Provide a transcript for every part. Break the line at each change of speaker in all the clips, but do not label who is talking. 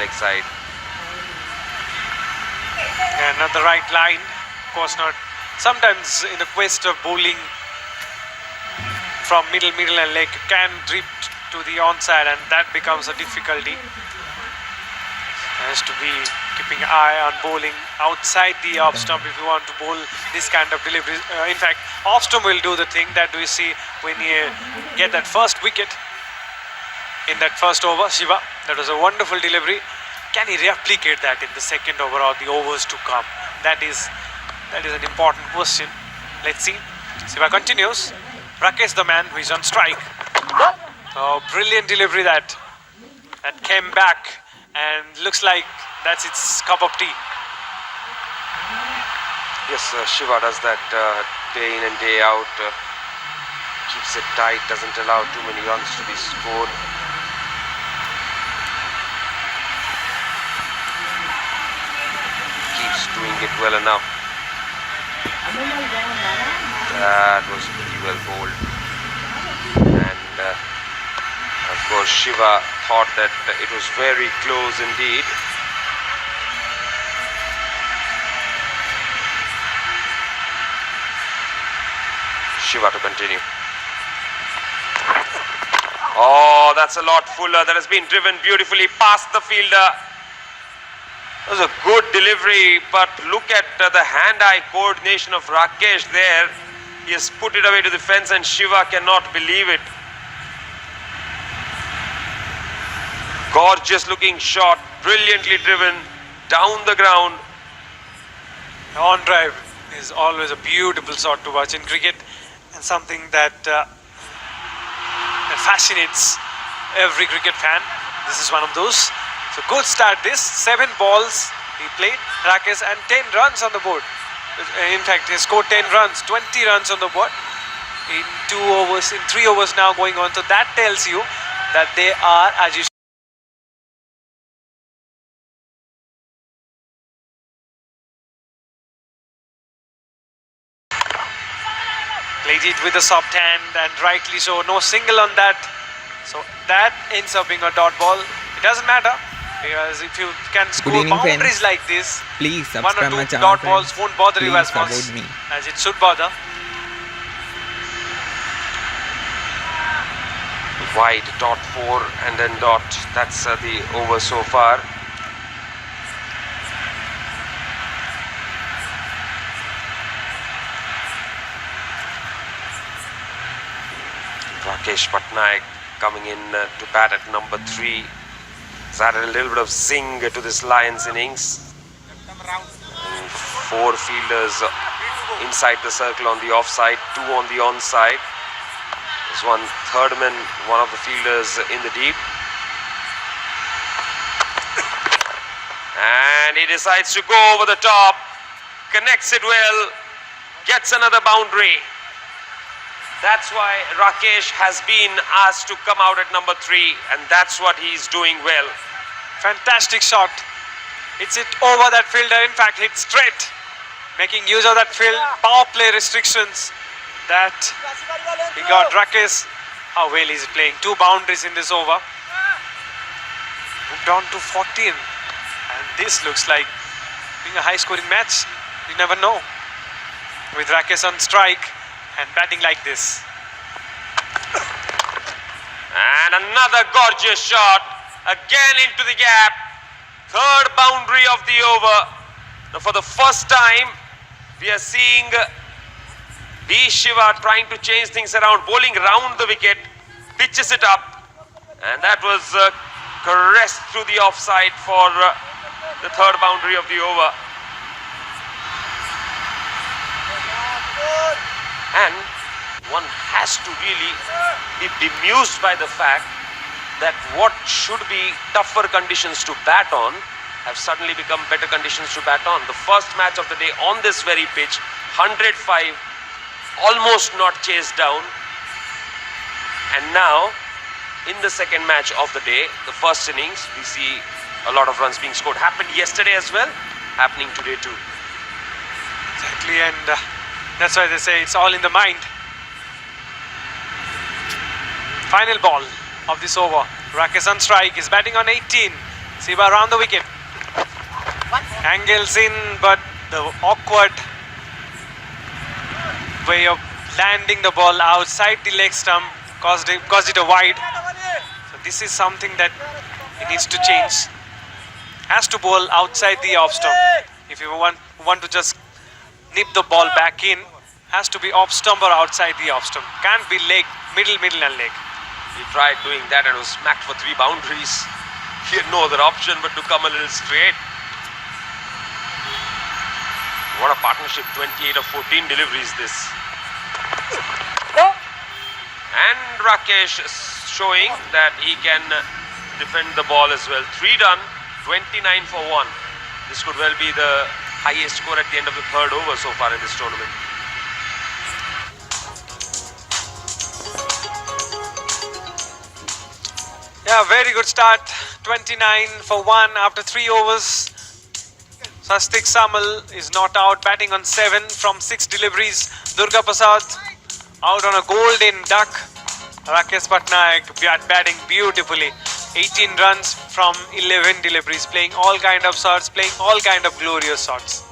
Leg side.
And on the right line, of course not. Sometimes in the quest of bowling from middle and leg, you can drift to the onside and that becomes a difficulty. Has to be keeping an eye on bowling outside the off stump if you want to bowl this kind of delivery. In fact, off stump will do the thing that we see when you get that first wicket in that first over. Shiva, that was a wonderful delivery. Can he replicate that in the second over or the overs to come? That is an important question. Let's see. Shiva continues. Rakesh, the man who is on strike. Oh, brilliant delivery that came back. And looks like that's its cup of tea.
Yes, Shiva does that day in and day out. Keeps it tight, doesn't allow too many runs to be scored. Keeps doing it well enough. That was pretty well bowled. And of course, Shiva thought that it was very close indeed. Shiva to continue. Oh, that's a lot fuller. That has been driven beautifully past the fielder. It was a good delivery, but look at the hand-eye coordination of Rakesh there. He has put it away to the fence and Shiva cannot believe it. Gorgeous looking shot, brilliantly driven down the ground.
On drive is always a beautiful shot to watch in cricket and something that fascinates every cricket fan. This is one of those. So good start this. 7 balls he played, Rakesh, and 10 runs on the board. In fact, he scored 10 runs, 20 runs on the board in 2 overs, in 3 overs now going on. So that tells you that they are, as you played it with a soft hand and rightly so, no single on that. So that ends up being a dot ball. It doesn't matter because if you can score boundaries like this,
please
one or
subscribe my
two
channel,
dot balls won't bother you as much
me.
as it should bother.
Wide, dot 4 and then dot. That's the over so far. Rakesh Patnaik coming in to bat at number 3. It's added a little bit of zing to this Lions innings. And 4 fielders inside the circle on the offside, 2 on the onside. There's one third man, one of the fielders in the deep. And he decides to go over the top, connects it well, gets another boundary. That's why Rakesh has been asked to come out at number 3, and that's what he's doing well.
Fantastic shot. Hits it over that fielder. In fact, hit straight. Making use of that field power play restrictions that he got. Rakesh, how well he's playing. 2 boundaries in this over. Moved on to 14. And this looks like being a high-scoring match. You never know. With Rakesh on strike and batting like this.
And another gorgeous shot. Again into the gap. 3rd boundary of the over. Now for the first time, we are seeing B. Shiva trying to change things around, bowling round the wicket, pitches it up. And that was caressed through the offside for the 3rd boundary of the over. And one has to really be bemused by the fact that what should be tougher conditions to bat on have suddenly become better conditions to bat on. The first match of the day on this very pitch, 105, almost not chased down. And now, in the second match of the day, the first innings, we see a lot of runs being scored. Happened yesterday as well, happening today too.
Exactly, and that's why they say it's all in the mind. Final ball of this over. Rakesh on strike, is batting on 18. Siva around the wicket. Angles in, but the awkward way of landing the ball outside the leg stump caused it a wide. So this is something that he needs to change. Has to bowl outside the off stump. If you want to just nip the ball back in, has to be off stump or outside the off stump. Can't be leg, middle and leg.
He tried doing that and was smacked for 3 boundaries. He had no other option but to come a little straight. What a partnership, 28 of 14 deliveries this. And Rakesh showing that he can defend the ball as well. 3 done, 29 for 1. This could well be the highest score at the end of the 3rd over so far in this tournament.
Yeah, very good start. 29 for 1 after 3 overs. Swastik Samal is not out, batting on 7 from 6 deliveries. Durga Prasad out on a golden duck. Rakesh Patnaik batting beautifully. 18 runs from 11 deliveries, playing all kind of shots, playing all kind of glorious shots.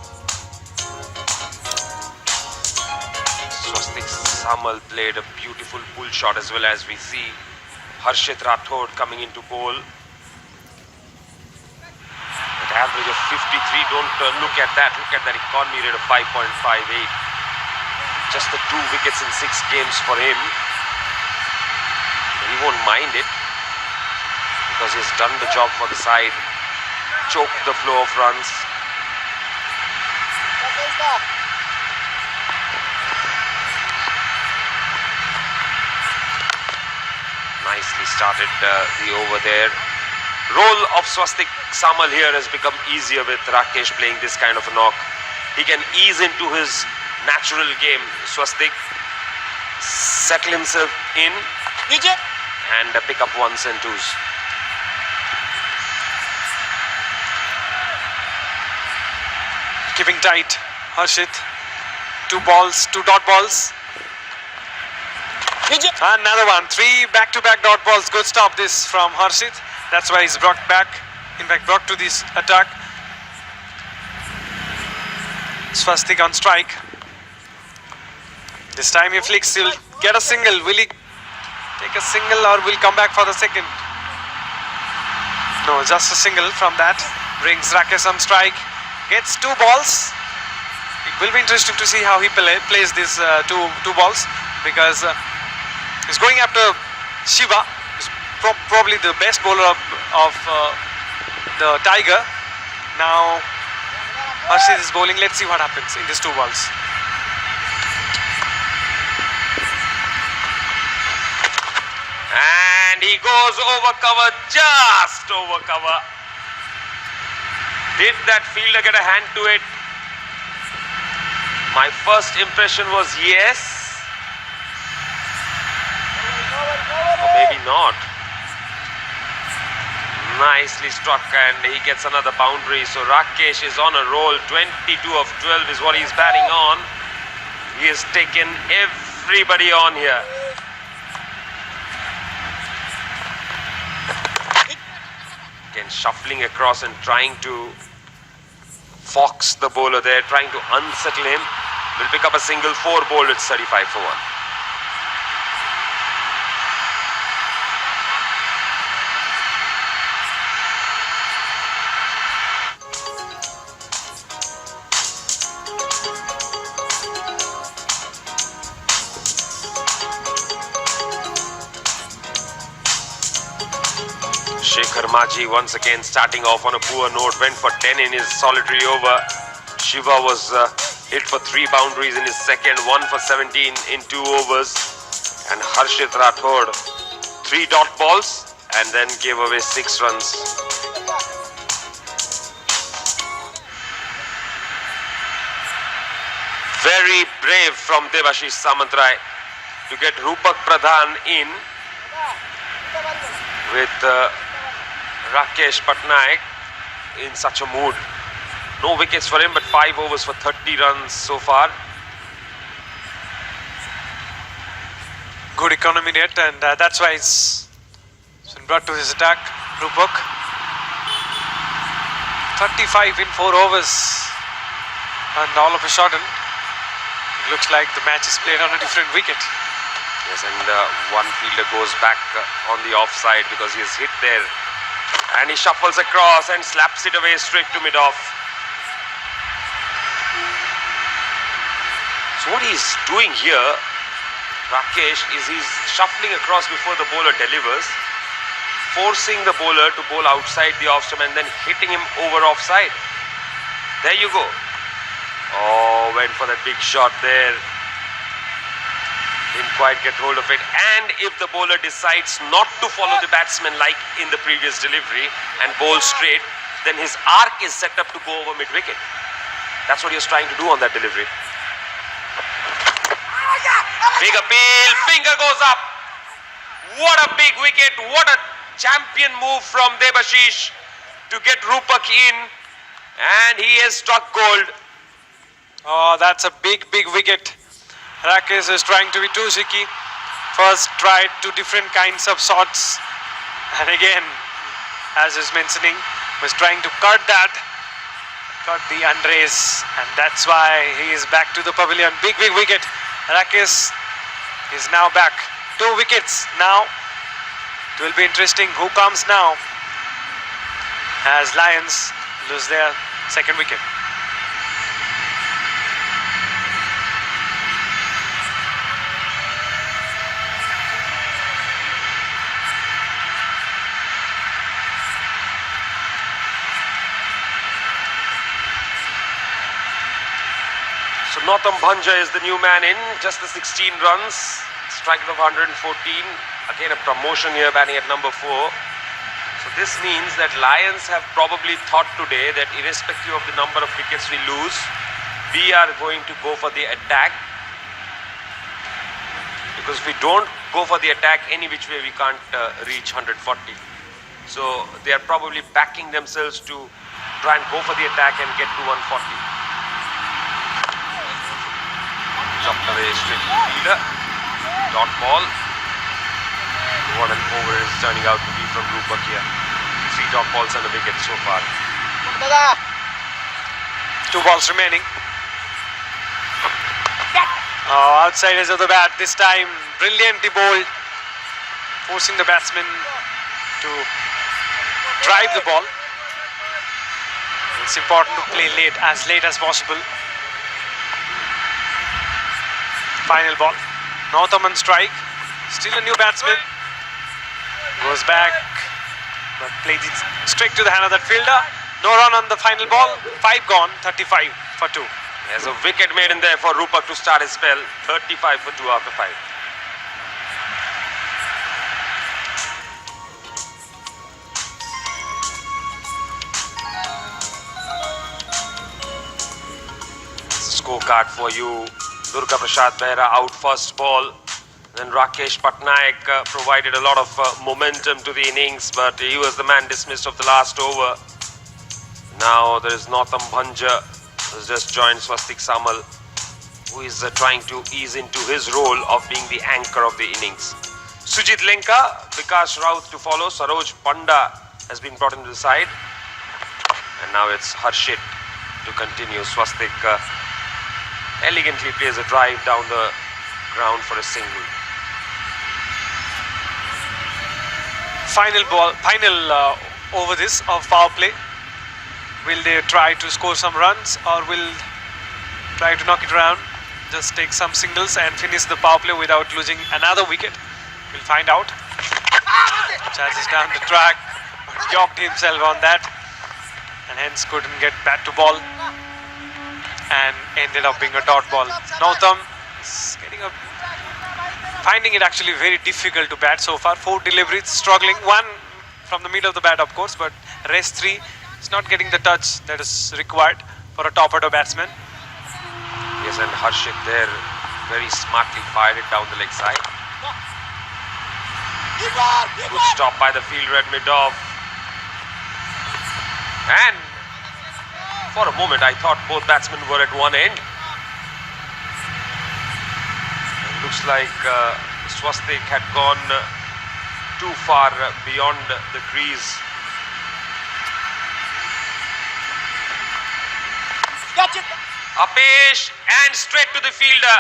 Swastik Samal played a beautiful pull shot as well, as we see Harshit Rathod coming into bowl. At average of 53, don't look at that. Look at that economy rate of 5.58. Just the 2 wickets in 6 games for him. He won't mind it because he's done the job for the side. Choked the flow of runs. Nicely started the over there. Role of Swastik Samal here has become easier with Rakesh playing this kind of a knock. He can ease into his natural game. Swastik settle himself in and pick up 1s and 2s.
Keeping tight, Harshit. 2 balls, 2 dot balls. Another one, 3 back-to-back dot balls. Good stop this from Harshit. That's why he's brought back, in fact brought to this attack. Swastik on strike. This time he flicks, he'll get a single. Will he take a single or will come back for the second? No, just a single from that. Brings Rakesh on strike. Gets 2 balls. It will be interesting to see how he plays these two balls, because he's going after Shiva, who's probably the best bowler of the Tiger. Now Harshit is bowling. Let's see what happens in these 2 balls.
And he goes over cover, just over cover. Did that fielder get a hand to it? My first impression was yes. Or maybe not. Nicely struck, and he gets another boundary. So Rakesh is on a roll. 22 of 12 is what he's batting on. He has taken everybody on here. Again, shuffling across and trying to fox the bowler there, trying to unsettle him. Will pick up a single, 4 bowled. It's 35 for 1. Shekhar Maji once again starting off on a poor note, went for 10 in his solitary over. Shiva was hit for 3 boundaries in his second, 1 for 17 in 2 overs. And Harshit Rathod 3 dot balls and then gave away 6 runs. Very brave from Debashish Samantrai to get Rupak Pradhan in with Rakesh Patnaik in such a mood. No wickets for him, but 5 overs for 30 runs so far.
Good economy net, and that's why it's been brought to his attack. Rupak 35 in 4 overs, and all of a sudden it looks like the match is played on a different wicket.
Yes, and one fielder goes back on the offside because he is hit there. And he shuffles across and slaps it away straight to mid-off. So what he's doing here, Rakesh, is he's shuffling across before the bowler delivers, forcing the bowler to bowl outside the off stump and then hitting him over offside. There you go. Oh, went for that big shot there. Didn't quite get hold of it. And if the bowler decides not to follow the batsman like in the previous delivery and bowl straight, then his arc is set up to go over mid-wicket. That's what he was trying to do on that delivery. Big appeal, finger goes up. What a big wicket, what a champion move from Debashish to get Rupak in, and he has struck gold.
Oh, that's a big wicket. Rakesh is trying to be too cheeky. First tried 2 different kinds of shots, and again, as is mentioning, was trying to cut the unrace, and that's why he is back to the pavilion. Big wicket. Rakesh is now back. 2 wickets now. It will be interesting who comes now as Lions lose their 2nd wicket.
So Northam Bhanja is the new man in, just the 16 runs, strike of 114, again a promotion here, batting at number 4. So this means that Lions have probably thought today that irrespective of the number of wickets we lose, we are going to go for the attack. Because if we don't go for the attack any which way, we can't reach 140. So they are probably backing themselves to try and go for the attack and get to 140. Chopped away straight to the fielder. Dot ball. What an over is turning out to be from Rupak here. 3 dot balls and a wicket so far.
2 balls remaining. Oh, outside edge of the bat this time. Brilliantly bowled. Forcing the batsman to drive the ball. It's important to play late as possible. Final ball. Northam on strike. Still a new batsman. Goes back but played it straight to the hand of that fielder. No run on the final ball. 5 gone, 35 for 2.
There's a wicket made in there for Rupak to start his spell. 35 for 2 after 5. Scorecard for you. Durga Prasad Behra out first ball. Then Rakesh Patnaik provided a lot of momentum to the innings, but he was the man dismissed of the last over. Now there is Nautam Bhanja, who's just joined Swastik Samal, who is trying to ease into his role of being the anchor of the innings. Sujit Lenka, Vikas Raut to follow. Saroj Panda has been brought into the side. And now it's Harshit to continue. Swastik elegantly plays a drive down the ground for a single.
Final over this of power play. Will they try to score some runs or will try to knock it around? Just take some singles and finish the power play without losing another wicket. We'll find out. Charges down the track, but yoked himself on that and hence couldn't get bat to ball and ended up being a dot ball. Nautam is finding it actually very difficult to bat so far. 4 deliveries, struggling. 1 from the middle of the bat, of course, but rest 3 is not getting the touch that is required for a top-order batsman.
Yes, and Harshit there very smartly fired it down the leg side. Good stop by the fielder at mid-off. And for a moment I thought both batsmen were at one end. It looks like Swastik had gone too far beyond the crease. Apesh and straight to the fielder.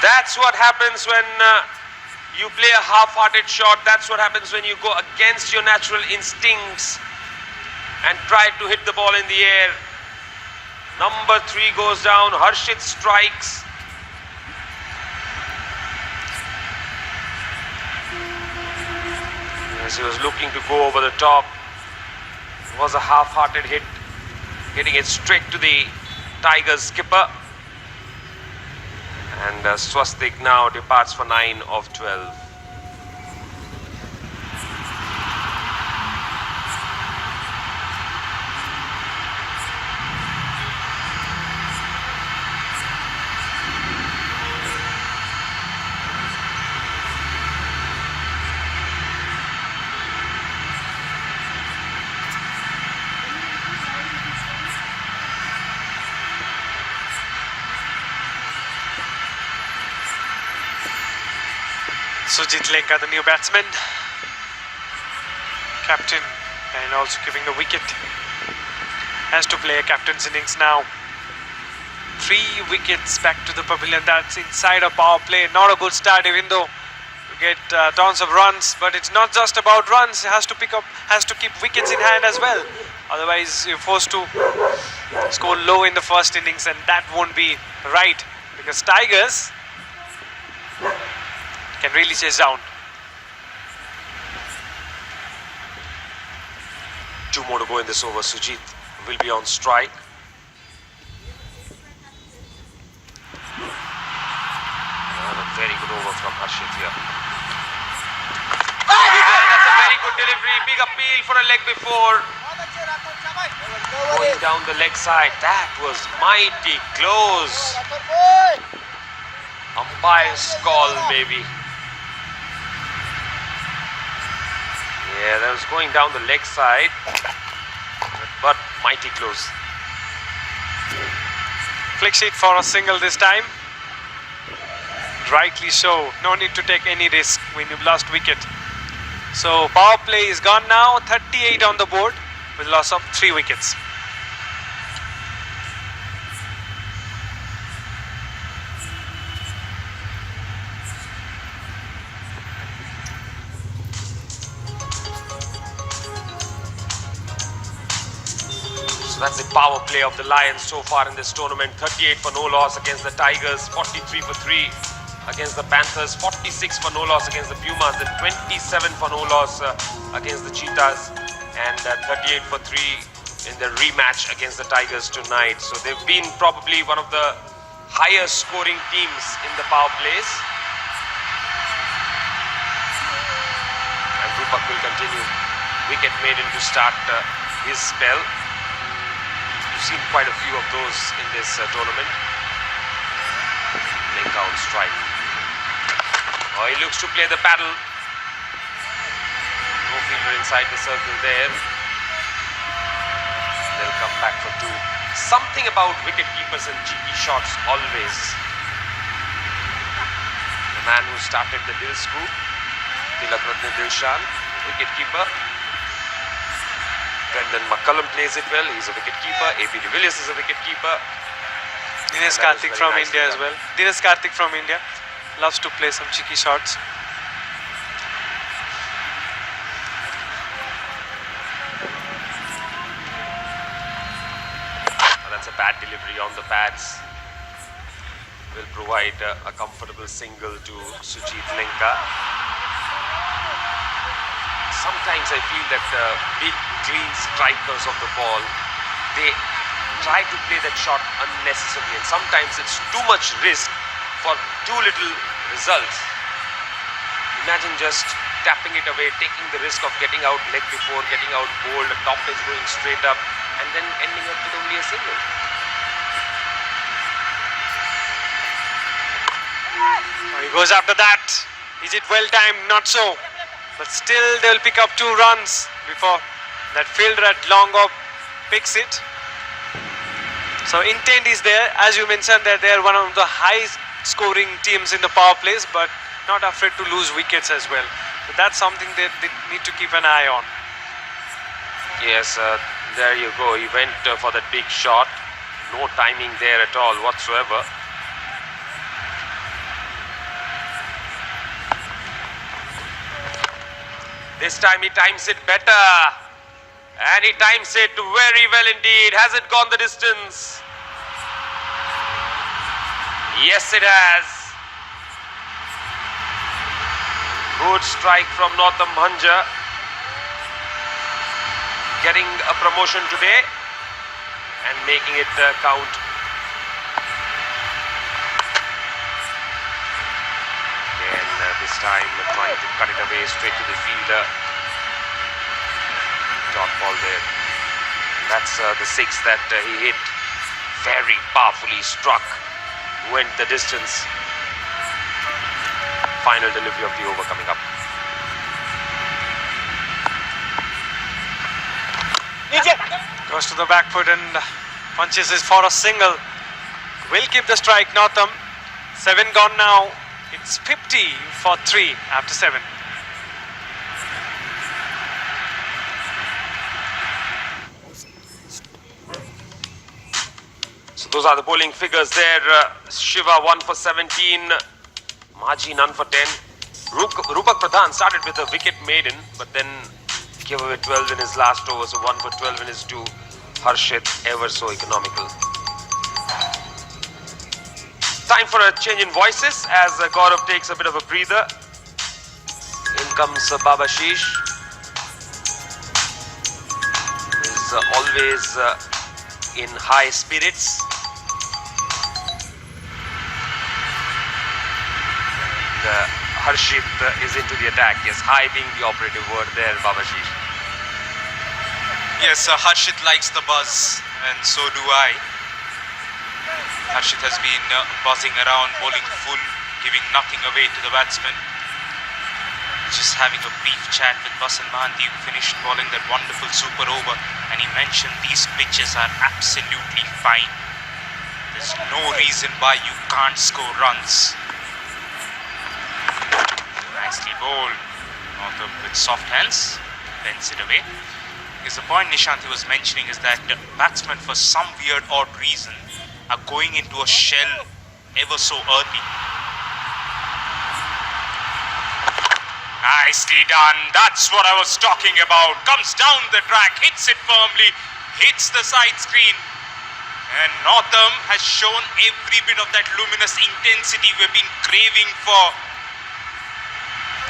That's what happens when you play a half-hearted shot. That's what happens when you go against your natural instincts and try to hit the ball in the air. Number 3 goes down. Harshit strikes. As he was looking to go over the top, it was a half-hearted hit, hitting it straight to the Tigers skipper. And Swastik now departs for 9 of 12.
Sujit Lenka, the new batsman, captain, and also giving the wicket, has to play a captain's innings now. 3 wickets back to the pavilion. That's inside a power play. Not a good start, even though you get tons of runs. But it's not just about runs. It has to keep wickets in hand as well. Otherwise, you're forced to score low in the first innings, and that won't be right because Tigers can really chase down.
2 more to go in this over. Sujit will be on strike. And a very good over from Harshit here. And that's a very good delivery. Big appeal for a leg before. Going down the leg side. That was mighty close. Umpire's call maybe. Yeah, that was going down the leg side, but mighty close.
Flick sheet for a single this time. Rightly so. No need to take any risk when you've lost wicket. So power play is gone now. 38 on the board with loss of 3 wickets.
So that's the power play of the Lions so far in this tournament. 38 for no loss against the Tigers, 43 for 3. against the Panthers, 46 for no loss against the Pumas, then 27 for no loss against the Cheetahs, and 38 for 3 in the rematch against the Tigers tonight. So they've been probably one of the highest scoring teams in the power plays. And Rupak will continue. Wicket maiden to start his spell. You've seen quite a few of those in this tournament. Lenka on strike. Oh, he looks to play the paddle. No fielder inside the circle there. They'll come back for 2. Something about wicket keepers and cheeky shots always. The man who started the Dil scoop, Tilak Ratne Dilshan, wicket keeper. Brendan McCullum plays it well. He's a wicket keeper. AB de Villiers is a wicket keeper.
Dinesh Karthik from India as well. Dinesh Karthik from India loves to play some cheeky shots.
That's a bad delivery on the pads. Will provide a comfortable single to Sujit Lenka. Sometimes I feel that the big clean strikers of the ball, they try to play that shot unnecessarily, and sometimes it's too much risk for too little results. Imagine just tapping it away, taking the risk of getting out leg before, getting out bowled, the top is going straight up, and then ending up with only a single.
He goes after that. Is it well timed? Not so. But still they'll pick up 2 runs before that fielder at long off picks it. So intent is there. As you mentioned that they are one of the highest scoring teams in the power plays, but not afraid to lose wickets as well. So that's something that they need to keep an eye on.
Yes, there you go. He went for that big shot. No timing there at all whatsoever. This time he times it better. And he times it very well indeed. Has it gone the distance? Yes, it has. Good strike from Northam Bhanja. Getting a promotion today and making it count. This time trying to cut it away straight to the fielder. Dot ball there. That's the 6 that he hit. Very powerfully struck. Went the distance. Final delivery of the over coming up.
Goes to the back foot and punches it for a single. Will keep the strike, Northam. 7 gone now. It's 50 for 3 after 7.
So those are the bowling figures there. Shiva 1 for 17. Maji none for 10. Rupak Pradhan started with a wicket maiden, but then gave away 12 in his last over. So 1 for 12 in his 2. Harshit ever so economical. Time for a change in voices as Gaurav takes a bit of a breather. In comes Baba Sheesh. Is always in high spirits. And Harshit is into the attack. Yes, high being the operative word there, Baba Sheesh.
Yes, Harshit likes the buzz, and so do I. Harshit has been buzzing around, bowling full, giving nothing away to the batsman. Just having a brief chat with Basan Mahanti, who finished bowling that wonderful super over, and he mentioned these pitches are absolutely fine. There's no reason why you can't score runs. Nicely bowled. Northam with soft hands, bends it away. Because the point Nishanti was mentioning is that batsmen, for some weird odd reason, are going into a shell ever so early. Nicely done. That's what I was talking about. Comes down the track, hits it firmly, hits the side screen, And Northam has shown every bit of that luminous intensity we've been craving for.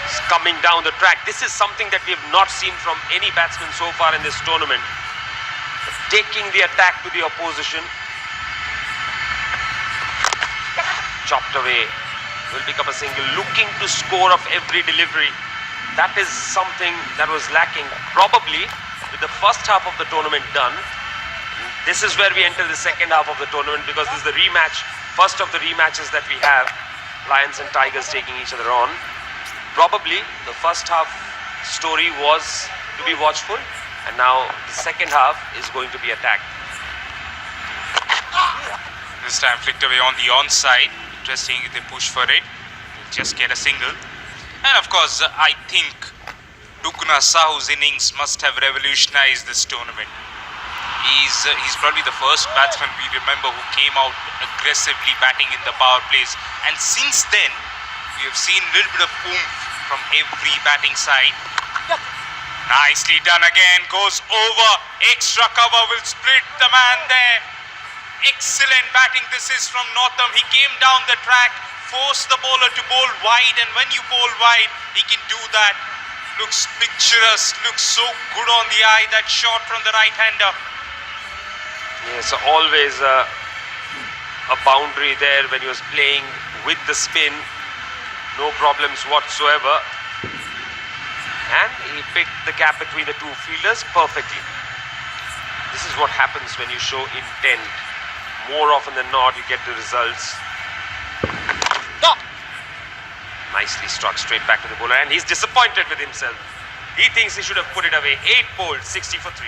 He's coming down the track. This is something that we have not seen from any batsman so far in this tournament. Taking the attack to the opposition. Chopped away. Will become a single. Looking to score off every delivery. That is something that was lacking. Probably with the first half of the tournament done. This is where we enter the second half of the tournament, because this is the rematch, first of the rematches that we have. Lions and Tigers taking each other on. Probably the first half story was to be watchful, and now the second half is going to be attacked.
This time flicked away on the onside. Interesting if they push for it. He'll just get a single. And of course, I think Dugna Sahu's innings must have revolutionized this tournament. He's probably the first batsman we remember who came out aggressively batting in the power plays. And since then, we have seen a little bit of oomph from every batting side. Nicely done again. Goes over. Extra cover will split the man there. Excellent batting this is from Northam. He came down the track, forced the bowler to bowl wide, and when you bowl wide, he can do that. Looks picturesque, looks so good on the eye, that shot from the right-hander.
Yes, always a boundary there when he was playing with the spin. No problems whatsoever. And he picked the gap between the two fielders perfectly. This is what happens when you show intent. More often than not, you get the results. Nicely struck straight back to the bowler, and he's disappointed with himself. He thinks he should have put it away. 8 bowled, 60 for 3.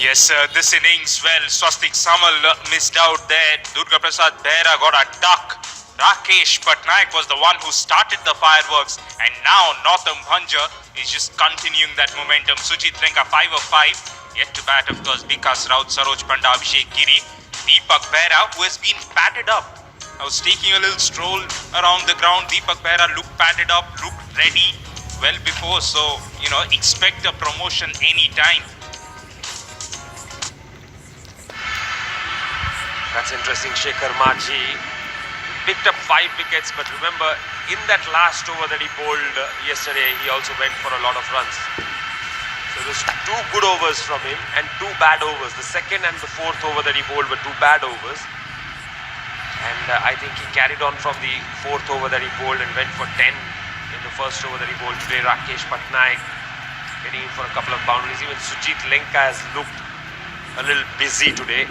Yes, this innings, well, Swastik Samal missed out there. Durga Prasad Behra got a duck. Rakesh Patnaik was the one who started the fireworks, and now Northam Bhanja is just continuing that momentum. Sujit Lenka 5 of 5. Yet to bat, of course, Vikas Raut, Saroj Panda, Abhishek Giri. Deepak Behra, who has been padded up. I was taking a little stroll around the ground. Deepak Behra looked padded up, looked ready well before. So, expect a promotion anytime.
That's interesting. Shekhar Maji picked up 5 wickets, but remember, in that last over that he bowled yesterday, he also went for a lot of runs. So there's 2 good overs from him and 2 bad overs. The second and the 4th over that he bowled were 2 bad overs. And I think he carried on from the 4th over that he bowled and went for 10 in the first over that he bowled today. Rakesh Patnaik getting in for a couple of boundaries. Even Sujit Lenka has looked a little busy today.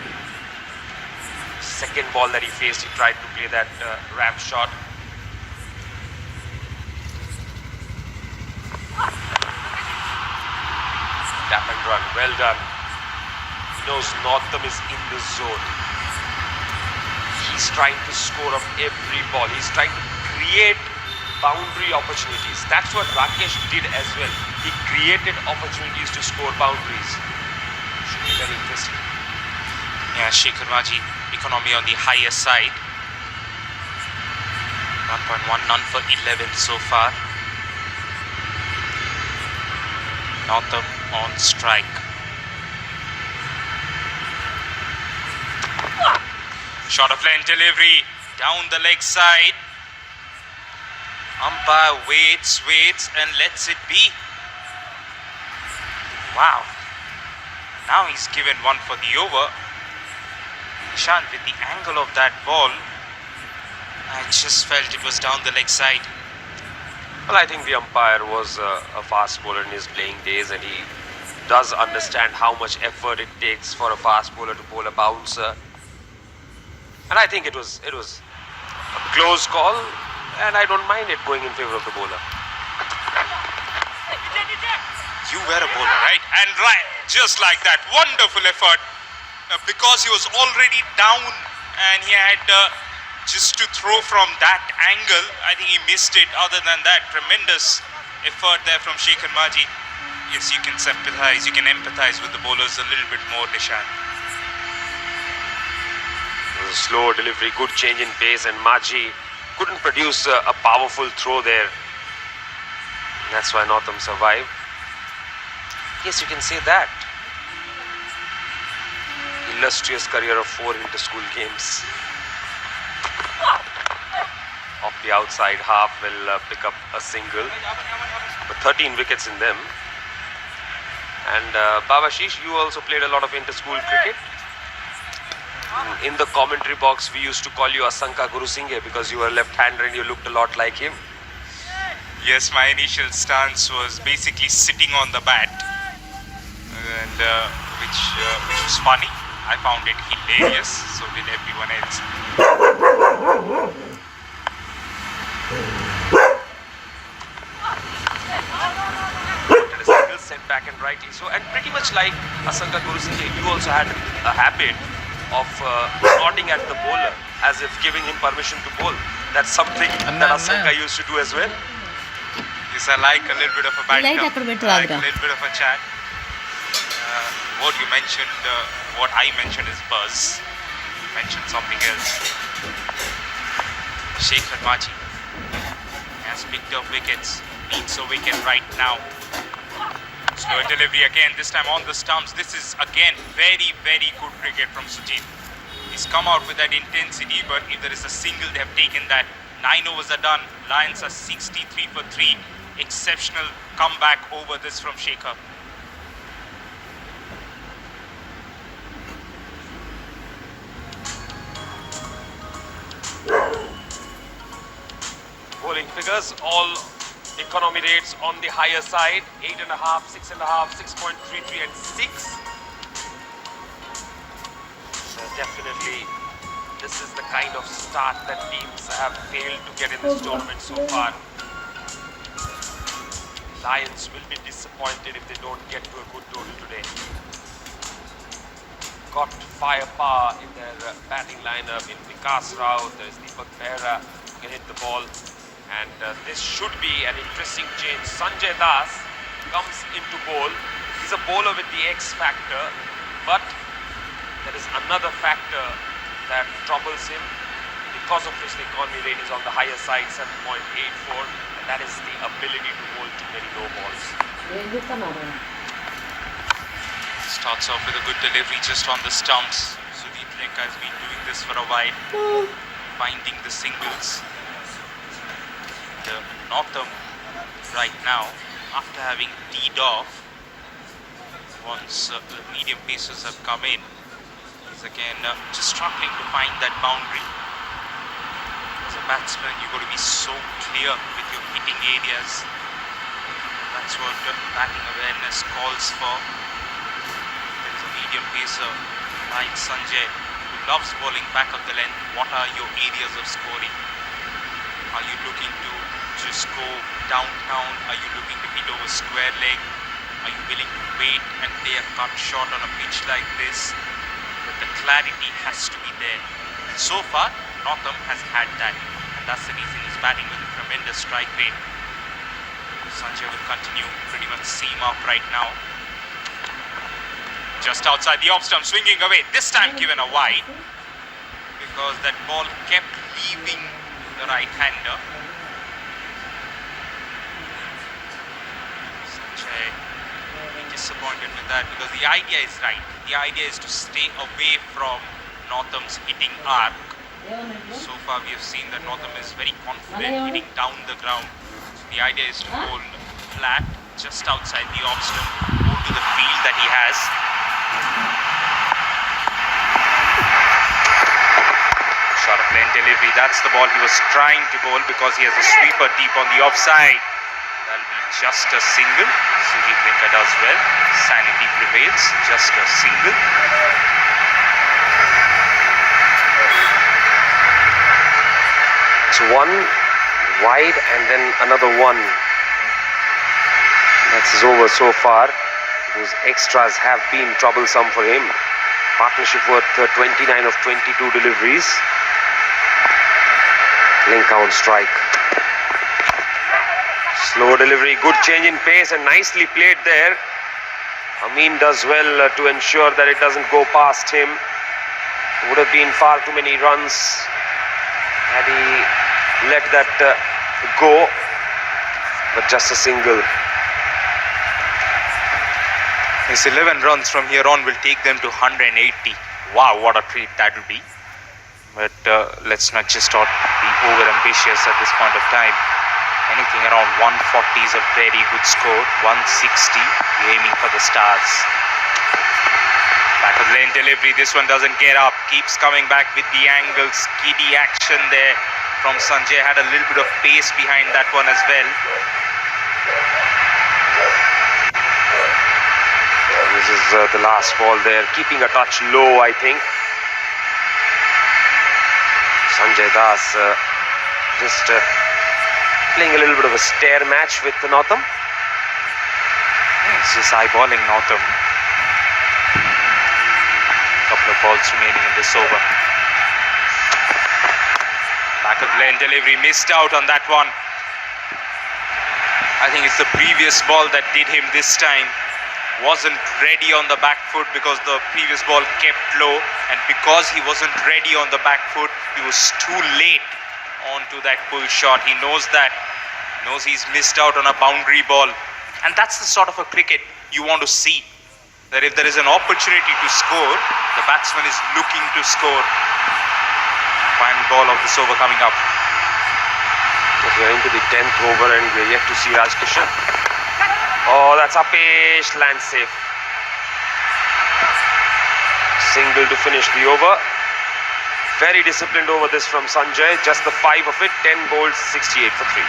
Second ball that he faced, he tried to play that ramp shot. Tap and run, well done. He knows Northam is in the zone. He's trying to score off every ball. He's trying to create boundary opportunities. That's what Rakesh did as well. He created opportunities to score boundaries. Should be very interesting.
Yeah, Shekhar Maji, economy on the higher side. 1.1, none for 11 so far. Northam on strike. Shot of length delivery down the leg side. Umpire waits and lets it be. Wow. Now he's given one for the over. Nishant, with the angle of that ball, I just felt it was down the leg side.
Well, I think the umpire was a fast bowler in his playing days, and he does understand how much effort it takes for a fast bowler to bowl a bouncer. And I think it was a close call, and I don't mind it going in favor of the bowler.
You were a bowler, right? And right, just like that, wonderful effort. Because he was already down and he had just to throw from that angle, I think he missed it. Other than that, tremendous effort there from Shekhar Maji. Yes, you can sympathize, you can empathize with the bowlers a little bit more, Nishant.
It was a slow delivery, good change in pace, and Maji couldn't produce a powerful throw there. That's why Northam survived. Yes, you can say that. Illustrious career of 4 inter-school games. Off the outside half will pick up a single. But 13 wickets in them. And Babashish, you also played a lot of inter-school cricket. In the commentary box, we used to call you Asanka Guru Singhe because you were left-hander and you looked a lot like him.
Yes, my initial stance was basically sitting on the bat, and which was funny. I found it hilarious. So did everyone else.
And a single set back and rightly so. And pretty much like Asanka Guru Singhe, you also had a habit of nodding at the bowler as if giving him permission to bowl. That's something that Asanka used to do as well.
Yes, I like a little bit of a banter.
I like
a little bit of a chat. What you mentioned, what I mentioned is buzz. You mentioned something else. Shekhar Machi has picked up wickets. Needs a wicket right now. Slow delivery again, this time on the stumps. This is again very, very good cricket from Sujit. He's come out with that intensity, but if there is a single, they have taken that. 9 overs are done. Lions are 63 for 3. Exceptional comeback over this from Shekhar.
Bowling figures, all economy rates on the higher side. 8.5, 6.5, 6.33 and 6. So definitely this is the kind of start that teams have failed to get in this tournament so far. Lions will be disappointed if they don't get to a good total today. Got firepower in their batting lineup in Vikas Rao. There's Deepak Behra who can hit the ball. And this should be an interesting change. Sanjay Das comes into bowl. He's a bowler with the X factor, but there is another factor that troubles him, because of which the economy rate is on the higher side, 7.84, and that is the ability to bowl too many low balls.
Starts off with a good delivery just on the stumps. Sudip Lenka has been doing this for a while, finding the singles. The Northam right now, after having teed off, once the medium pacers have come in, is again just struggling to find that boundary. As a batsman, you've got to be so clear with your hitting areas. That's what batting awareness calls for. There is a medium pacer like Sanjay who loves bowling back of the length. What are your areas of scoring? Are you looking to just go downtown? Are you looking to hit over square leg? Are you willing to wait and play a cut shot on a pitch like this? But the clarity has to be there. So far, Northam has had that, and that's the reason he's batting with a tremendous strike rate. Sanjay will continue pretty much seam up right now. Just outside the off stump, swinging away. This time given a wide, because that ball kept leaving the right-hander. Sanjay be disappointed with that, because the idea is right. The idea is to stay away from Northam's hitting arc. So far we have seen that Northam is very confident hitting down the ground. So the idea is to bowl flat just outside the off stump, go to the field that he has. Short of lane delivery, that's the ball he was trying to bowl, because he has a sweeper deep on the offside. That'll be just a single. Sujit Lenka does well. Sanity prevails. Just a single.
So one wide and then another one. That's his over so far. Those extras have been troublesome for him. Partnership worth 29 of 22 deliveries. Lenka on strike. Slow delivery, good change in pace and nicely played there. Amin does well to ensure that it doesn't go past him. Would have been far too many runs had he let that go. but just a single.
His 11 runs from here on will take them to 180. Wow, what a treat that will be. But let's not just not be over ambitious at this point of time. Anything around 140 is a very good score. 160, we're aiming for the stars. Back of the lane delivery, this one doesn't get up. Keeps coming back with the angle. Skiddy action there from Sanjay. Had a little bit of pace behind that one as well.
This is the last ball there. Keeping a touch low, I think. Sanjay Das just playing a little bit of a stare match with Northam.
He's just eyeballing Northam. Couple of balls remaining in this over. Back of lane delivery, missed out on that one. I think it's the previous ball that did him this time. Wasn't ready on the back foot because the previous ball kept low, and because he wasn't ready on the back foot, he was too late onto that pull shot. He knows that. Knows he's missed out on a boundary ball, and that's the sort of a cricket you want to see. That if there is an opportunity to score, the batsman is looking to score. Final ball of this over coming up.
We're into the 10th over and we're yet to see Rajkishan. Oh, that's Upesh, land safe. Single to finish the over. Very disciplined over this from Sanjay. Just the 5 of it, 10 bowls, 68 for 3.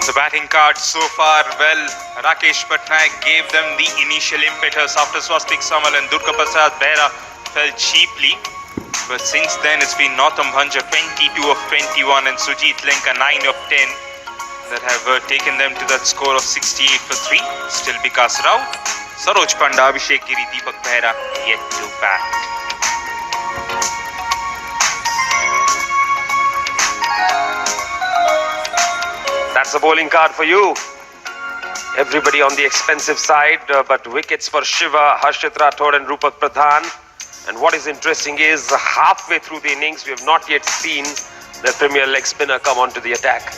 The batting cards so far, well, Rakesh Patnaik gave them the initial impetus after Swastik Samal and Durga Prasad Behra fell cheaply. But since then, it's been Northam Bhanja 22 of 21 and Sujit Lenka 9 of 10 that have taken them to that score of 68 for 3. Still Vikas Rao, Saroj Panda, Abhishek Giri, Deepak Behra yet to bat.
That's a bowling card for you. Everybody on the expensive side, but wickets for Shiva, Harshit Rathod and Rupak Pradhan. And what is interesting is halfway through the innings, we have not yet seen the premier leg spinner come onto the attack.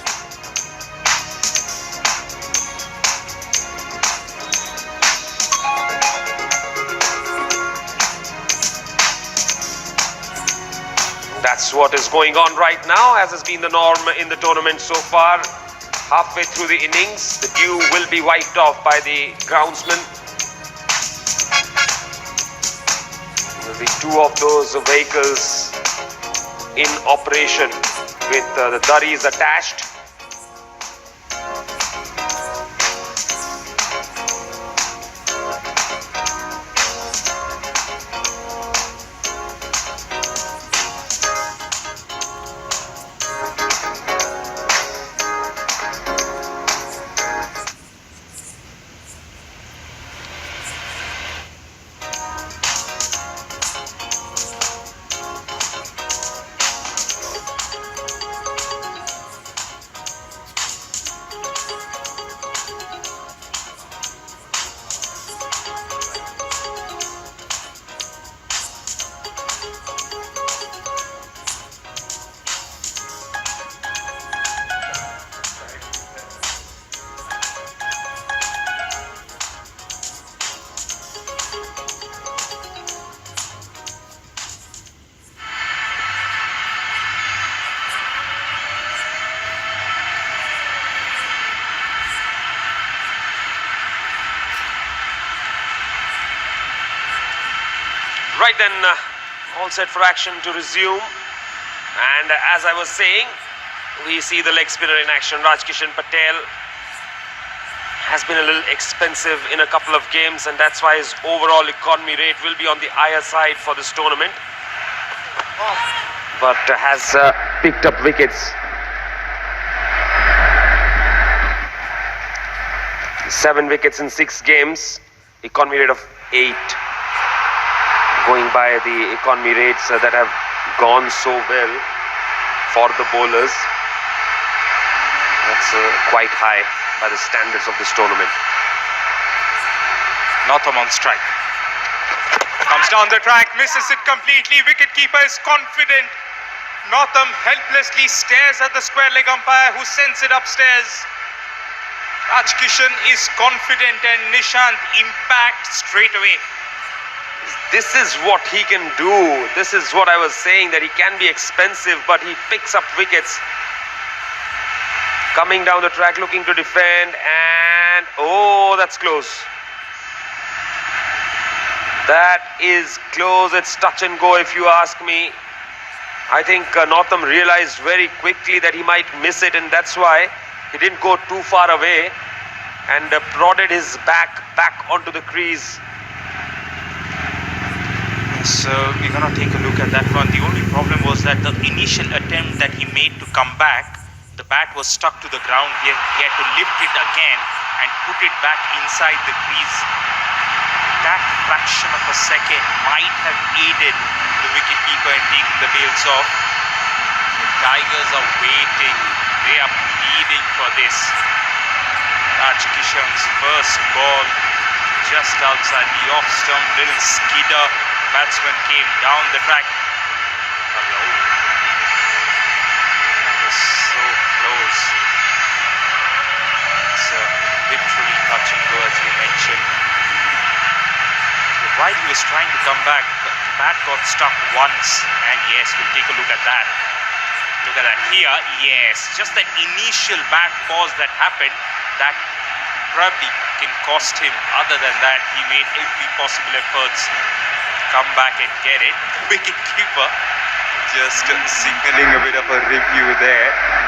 That's what is going on right now, as has been the norm in the tournament so far. Halfway through the innings, the dew will be wiped off by the groundsman. There will be 2 of those vehicles in operation with the durries attached. Right then, all set for action to resume. And as I was saying, we see the leg spinner in action. Rajkishan Patel has been a little expensive in a couple of games, and that's why his overall economy rate will be on the higher side for this tournament. But has picked up wickets. 7 wickets in 6 games, economy rate of 8. Going by the economy rates that have gone so well for the bowlers. That's quite high by the standards of this tournament.
Northam on strike. Comes down the track, misses it completely. Wicketkeeper is confident. Northam helplessly stares at the square leg umpire who sends it upstairs. Raj Kishan is confident and Nishant impact straight away.
This is what he can do. This is what I was saying, that he can be expensive, but he picks up wickets. Coming down the track, looking to defend, and oh, that's close. That is close. It's touch and go, if you ask me. I think Northam realized very quickly that he might miss it, and that's why he didn't go too far away and prodded his back onto the crease.
So we're gonna take a look at that one. The only problem was that the initial attempt that he made to come back, the bat was stuck to the ground. He had to lift it again and put it back inside the crease. That fraction of a second might have aided the wicketkeeper in taking the bails off. The Tigers are waiting. They are pleading for this. Raj Kishan's first ball just outside the off stump, little skidder. Batsman came down the track. Hello. That was so close. It's literally touch and go, as you mentioned. But while he was trying to come back, the bat got stuck once. And yes, we'll take a look at that. Look at that here. Yes, just that initial bat pause that happened, that probably can cost him. Other than that, he made every possible efforts come back and get it. Wicketkeeper just signaling a bit of a review there.